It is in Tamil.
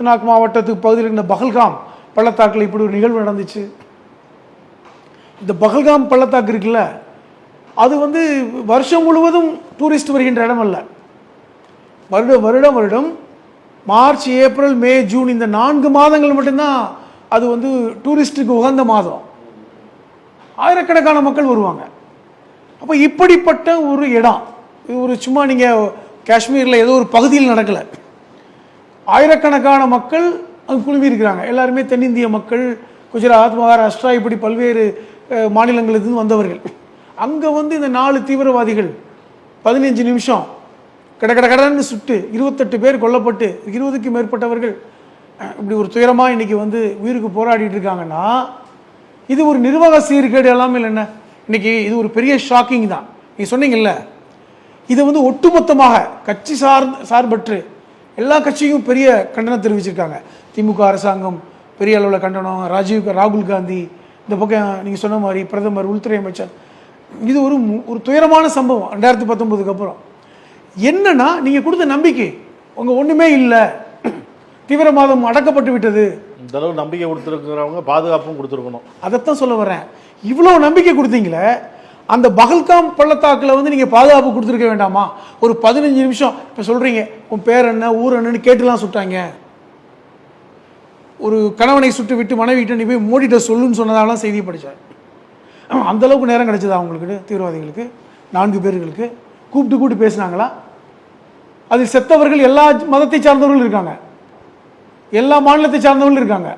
அனந்த்நாக் மாவட்டத்துக்கு பகுதியில் இருந்த பஹல்காம் பள்ளத்தாக்கில் இப்படி ஒரு நிகழ்வு நடந்துச்சு. இந்த பஹல்காம் பள்ளத்தாக்கு இருக்குல்ல, அது வருஷம் முழுவதும் டூரிஸ்ட் வருகின்ற இடம் அல்ல. வருடம் மார்ச், ஏப்ரல், மே, ஜூன் இந்த 4 மாதங்கள் மட்டும்தான் அது டூரிஸ்டுக்கு உகந்த மாதம். ஆயிரக்கணக்கான மக்கள் வருவாங்க. அப்போ இப்படிப்பட்ட ஒரு இடம், ஒரு சும்மா நீங்கள் காஷ்மீரில் ஏதோ ஒரு பகுதியில் நடக்கலை, ஆயிரக்கணக்கான மக்கள் அங்கே குழுமி இருக்கிறாங்க. எல்லாருமே தென்னிந்திய மக்கள், குஜராத், மகாராஷ்டிரா இப்படி பல்வேறு மாநிலங்களிலிருந்து வந்தவர்கள். அங்கே இந்த 4 தீவிரவாதிகள் 15 நிமிஷம் கடன்னு சுட்டு 28 பேர் கொல்லப்பட்டு 20க்கும் மேற்பட்டவர்கள் இப்படி ஒரு துயரமாக இன்னைக்கு உயிருக்கு போராடிட்டு இருக்காங்கன்னா, இது ஒரு நிர்வாக சீர்கேடு எல்லாமே இல்லைன்னா இன்னைக்கு இது ஒரு பெரிய ஷாக்கிங் தான். நீ சொன்னீங்கல்ல, இதை ஒட்டுமொத்தமாக கட்சி சார்பற்று எல்லா கட்சியும் பெரிய கண்டனம் தெரிவிச்சிருக்காங்க. திமுக அரசாங்கம் பெரிய அளவில் கண்டனம், ராகுல் காந்தி, இந்த பக்கம் நீங்கள் சொன்ன மாதிரி பிரதமர், உள்துறை அமைச்சர். இது ஒரு துயரமான சம்பவம் 2019க்கு அப்புறம். என்னன்னா நீங்கள் கொடுத்த நம்பிக்கை உங்கள் ஒன்றுமே இல்லை, தீவிரவாதம் அடக்கப்பட்டு விட்டது. இந்த அளவு நம்பிக்கை கொடுத்துருக்கிறவங்க பாதுகாப்பும் கொடுத்துருக்கணும். அதைத்தான் சொல்ல வர்றேன். இவ்வளோ நம்பிக்கை கொடுத்தீங்களே, அந்த பஹல்காம் பள்ளத்தாக்கில் நீங்கள் பாதுகாப்பு கொடுத்துருக்க வேண்டாமா? ஒரு 15 நிமிஷம் இப்போ சொல்கிறீங்க, உன் பேர் என்ன, ஊர் என்னன்னு கேட்டுலாம் சுட்டாங்க. ஒரு கணவனை சுட்டு விட்டு மனைவிட்டு நீ போய் மோடிட்ட சொல்லுன்னு சொன்னதாலாம் செய்தி படித்தார். அந்த அளவுக்கு நேரம் கிடைச்சதா அவங்களுக்கு? தீவிரவாதிகளுக்கு 4 பேர்களுக்கு கூப்பிட்டு பேசினாங்களா? அதில் செத்தவர்கள் எல்லா மதத்தை சார்ந்தவர்கள் இருக்காங்க, எல்லா மாநிலத்தை சார்ந்தவர்கள் இருக்காங்க.